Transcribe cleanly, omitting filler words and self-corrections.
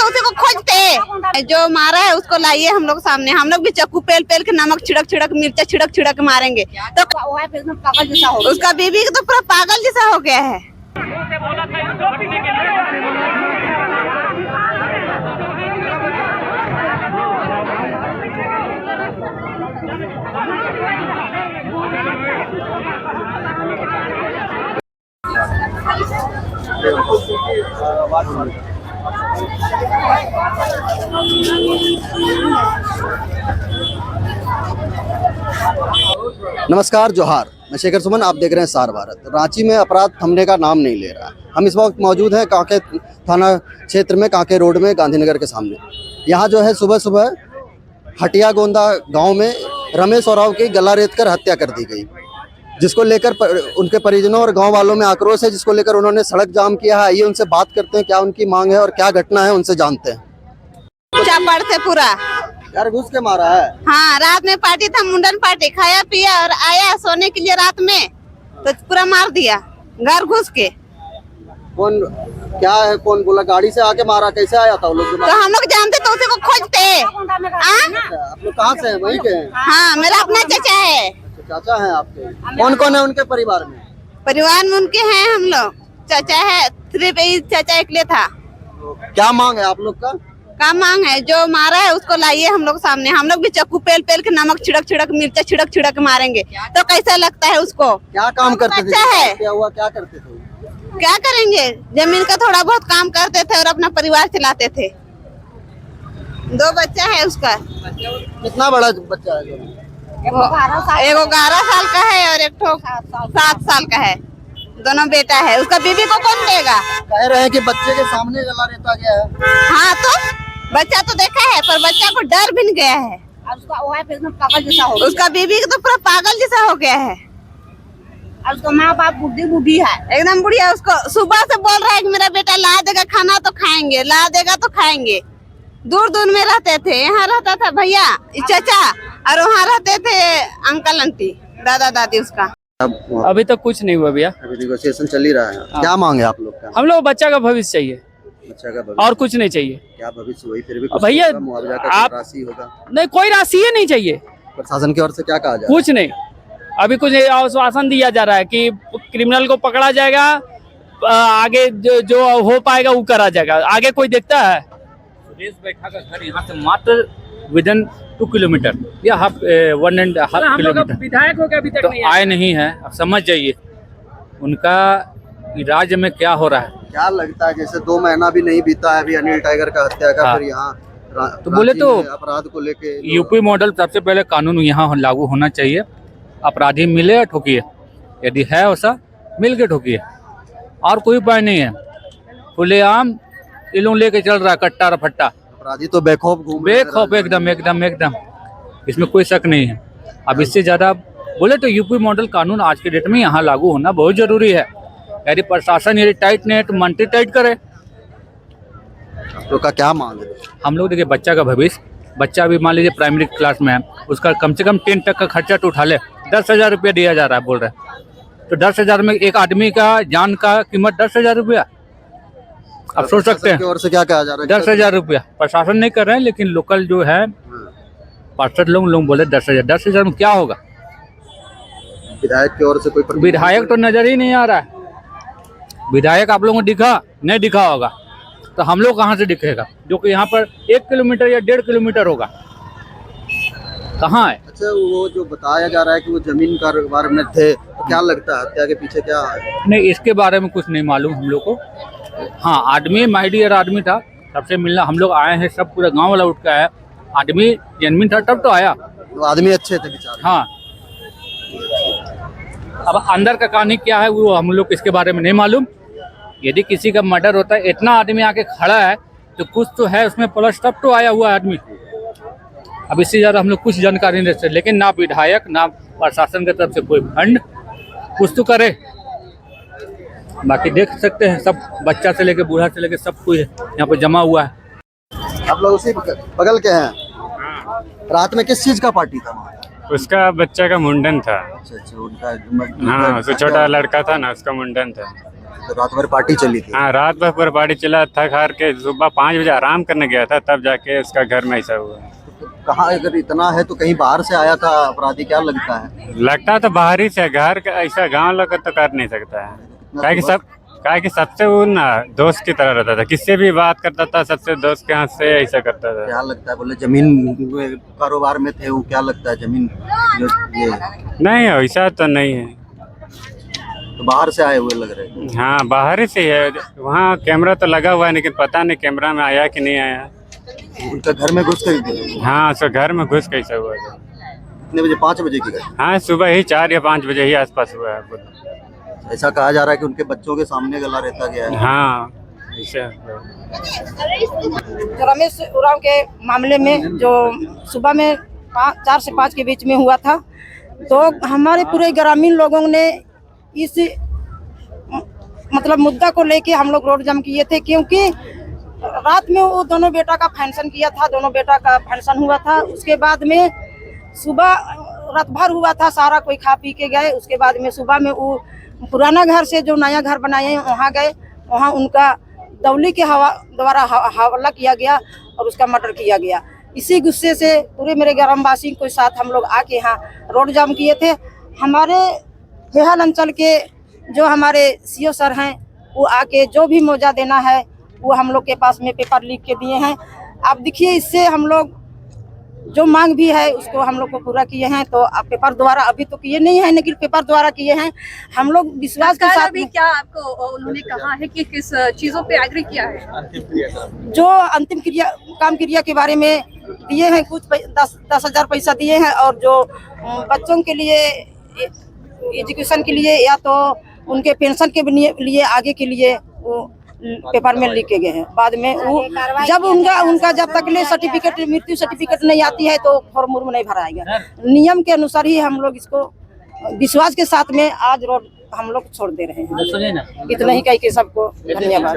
तो उसी को खोजते। जो मारा है उसको लाइए हम लोग सामने, हम लोग भी चक्कू पेल पेल के नमक छिड़क छिड़क मिर्चा छिड़क छिड़क मारेंगे तो पागल जैसा हो। उसका बीबी तो पूरा पागल जैसा हो गया है। नमस्कार, जोहार। मैं शेखर सुमन, आप देख रहे हैं सार भारत। रांची में अपराध थमने का नाम नहीं ले रहा है। हम इस वक्त मौजूद हैं कांके थाना क्षेत्र में, कांके रोड में, गांधीनगर के सामने। यहाँ जो है सुबह सुबह हटिया गोंदा गांव में रमेश ओरांव की गला रेत कर हत्या कर दी गई, जिसको लेकर उनके परिजनों और गांव वालों में आक्रोश है, जिसको लेकर उन्होंने सड़क जाम किया है। आइए उनसे बात करते हैं, क्या उनकी मांग है और क्या घटना है, उनसे जानते हैं। चापड़ से पूरा यार घुस के मारा है। हाँ, रात में पार्टी था, मुंडन पार्टी, खाया पिया और आया सोने के लिए रात में, तो पूरा मार दिया घर घुस के। कौन क्या है, कौन बोला गाड़ी से आके मारा? कैसे आया था वो लोग? तो हम लोग जानते तो उसी को खोजते। आप लोग कहाँ से हैं? वहीं के हैं? हाँ, मेरा अपना चाचा है। चाचा हैं आपके? कौन कौन है उनके परिवार में? परिवार में उनके हैं हम लोग। चाचा है, सिर्फ चाचा अकेले था। क्या मांग है आप लोग का? क्या मांग है? जो मारा है उसको लाइए हम लोग सामने, हम लोग भी चक्कू पेल पेल के नमक छिड़क छिड़क मिर्चा छिड़क छिड़क मारेंगे तो कैसा लगता है उसको? क्या काम करते थे? अच्छा है, क्या हुआ, क्या करते थे? क्या करेंगे? जमीन का थोड़ा बहुत काम करते थे और अपना परिवार चलाते थे। 2 बच्चा है उसका। कितना बड़ा बच्चा है? एगो 11 साल का है और एक 7 साल का है। दोनों बेटा है। उसका बीबी को कौन देगा? कह रहे हैं कि बच्चे के सामने गला रेता गया है। हाँ, तो बच्चा तो देखा है, पर बच्चा को डर भी नहीं गया है। पागल जैसा हो। उसका बीबी तो पूरा पागल जैसा हो गया है। उसका माँ बाप बुढ़ी है, एकदम बुढ़िया। उसको सुबह से बोल रहा है कि मेरा बेटा ला देगा खाना तो खाएंगे, ला देगा तो खाएंगे। दूर दूर में रहते थे, यहाँ रहता था भैया चाचा, और वहाँ रहते थे अंकल आंटी, दादा दादी उसका। अभी तक कुछ नहीं हुआ भैया, अभी नेगोशिएशन चल ही रहा है। क्या मांग है आप लोग का? हम लोग बच्चा का भविष्य चाहिए, बच्चा का भविष्य और कुछ नहीं चाहिए। क्या भविष्य? वही फिर भी भैया मुआवजा का आप राशि होगा? नहीं, कोई राशि ही नहीं चाहिए। प्रशासन की ओर से क्या कहा जाए? कुछ नहीं, अभी कुछ आश्वासन दिया जा रहा है कि क्रिमिनल को पकड़ा जाएगा, आगे जो हो पाएगा वो करा जाएगा। आगे कोई देखता है? सुरेश बैठा का घर यहाँ से मात्र विदिन 2 किलोमीटर या 1.5 किलोमीटर। विधायक हो गया अभी तक तो आए नहीं है। अब समझ जाइए उनका राज्य में क्या हो रहा है। क्या लगता है, जैसे 2 महीना भी नहीं बीता है अभी अनिल टाइगर का हत्या का, हाँ। फिर यहाँ तो बोले तो अपराध को लेके यूपी मॉडल सबसे पहले कानून यहाँ लागू होना चाहिए। अपराधी मिले या ठोकिए, यदि है वैसा मिल के ठोकिए, और कोई उपाय नहीं है। खुलेआम ये लोग लेके चल रहा है कट्टा रफट्टा। अपराधी तो बेखौफ एकदम एकदम एकदम, इसमें कोई शक नहीं है। अब इससे ज्यादा बोले तो यूपी मॉडल कानून आज के डेट में यहाँ लागू होना बहुत जरूरी है। यदि प्रशासन यदि टाइट नहीं है तो मंत्री टाइट करे। तो का क्या मांग है? हम लोग देखिए बच्चा का भविष्य, बच्चा अभी मान लीजिए प्राइमरी क्लास में है, उसका कम से कम 10 तक का खर्चा तो उठा ले। 10,000 रुपया दिया जा रहा है बोल रहे हैं, तो 10,000 में एक आदमी का जान का कीमत 10,000 रुपया। अब सोच सकते हैं और से क्या कहा जा रहा है? 10,000 रुपया प्रशासन नहीं कर रहे हैं, लेकिन लोकल जो है पार्षद लोग बोले 10,000। 10,000 में क्या होगा? विधायक की ओर से कोई विधायक तो नजर ही नहीं आ रहा है। विधायक आप लोगों को दिखा नहीं दिखा होगा तो हम लोग कहाँ से दिखेगा, जो कि यहाँ पर 1 किलोमीटर या 1.5 किलोमीटर होगा, कहाँ है? अच्छा, वो जो बताया जा रहा है कि वो जमीन कारोबार में थे, तो क्या लगता है हत्या के पीछे क्या है? नहीं, इसके बारे में कुछ नहीं मालूम हम लोग को। हाँ, आदमी माय डियर आदमी था, सबसे मिलना हम लोग आए हैं, सब पूरा गांव वाला उठ के आया। आदमी जेन्युइन था तब तो आया। वो आदमी अच्छे थे बेचारे। हाँ, अब अंदर का कहानी क्या है वो हम लोग इसके बारे में नहीं मालूम। यदि किसी का मर्डर होता है, इतना आदमी आके खड़ा है तो कुछ तो है उसमें प्लस, तब तो आया हुआ आदमी। अब इससे ज़्यादा हम लोग कुछ जानकारी नहीं दे सकते, लेकिन ना विधायक ना प्रशासन की तरफ से कोई फंड कुछ तो करे। बाकी देख सकते हैं सब, बच्चा से लेके बूढ़ा से लेके सब कोई यहाँ पर जमा हुआ है। आप लोग उसी बगल के हैं? रात में किस चीज का पार्टी था? उसका बच्चा का मुंडन था। अच्छा, उनका हाँ, उसका छोटा लड़का था ना, उसका मुंडन था। तो रात भर पार्टी चली थी। हाँ, रात भर पूरा पार्टी चला, थक हार के सुबह 5 बजे आराम करने गया था, तब जाके उसका घर में ऐसा हुआ। तो कहाँ अगर इतना है तो कहीं बाहर से आया था अपराधी, क्या लगता है? लगता तो बाहर ही से, घर का ऐसा गांव लोग तो कर नहीं सकता है। काहे कि सबसे वो ना दोस्त की तरह रहता था, किससे भी बात करता था, सबसे दोस्त के हाथ से ऐसा करता था। क्या लगता है, बोले जमीन कारोबार में थे वो, क्या लगता है जमीन जो ये? नहीं, ऐसा तो नहीं है। तो बाहर से आए हुए लग रहे हैं। हाँ, बाहर ही से है। वहाँ कैमरा तो लगा हुआ है, लेकिन पता नहीं कैमरा में आया कि नहीं आया। उनका घर में घुस कर? हाँ, उसका घर में घुस कैसा हुआ था। कितने बजे? 5 बजे की घटना? हाँ, सुबह ही 4 या 5 बजे ही आसपास हुआ है। ऐसा कहा जा रहा है कि उनके बच्चों के सामने गला रहता गया है। हाँ, ऐसा रमेश उरांव के मामले में जो सुबह में 4 से 5 के बीच में हुआ था, तो हमारे पूरे ग्रामीण लोगों ने इस मतलब मुद्दा को लेके हम लोग रोड जाम किए थे, क्योंकि रात में वो दोनों बेटा का फंक्शन किया था, दोनों बेटा का फंक्शन हुआ था। उसके बाद में सुबह रात भर हुआ था, सारा कोई खा पी के गए। उसके बाद में सुबह में वो पुराना घर से जो नया घर बनाए हैं वहाँ गए, वहाँ उनका दौली के द्वारा हवाला किया गया और उसका मर्डर किया गया। इसी गुस्से से पूरे मेरे ग्रामवासी के साथ हम लोग आके यहाँ रोड जाम किए थे। हमारे हेहल अंचल के जो हमारे सीओ सर हैं, वो आके जो भी मुआवजा देना है वो हम लोग के पास में पेपर लिख के दिए हैं। आप देखिए, इससे हम लोग जो मांग भी है उसको हम लोग को पूरा किए हैं। तो आप पेपर द्वारा अभी तो किए नहीं है, लेकिन पेपर द्वारा किए हैं। हम लोग विश्वास के साथ भी क्या आपको उन्होंने कहा है कि किस चीजों पे एग्री किया है? जो अंतिम काम क्रिया के बारे में दिए हैं, कुछ 10,000 पैसा दिए हैं, और जो बच्चों के लिए एजुकेशन के लिए या तो उनके पेंशन के लिए आगे के लिए वो पेपर में लिखे गए हैं। बाद में वो जब उनका जब तक ले सर्टिफिकेट, मृत्यु सर्टिफिकेट नहीं आती है तो फॉर्म उर्म नहीं भराएगा। नियम के अनुसार ही हम लोग इसको विश्वास के साथ में आज रोड हम लोग छोड़ दे रहे हैं। इतना ही कह के सबको धन्यवाद।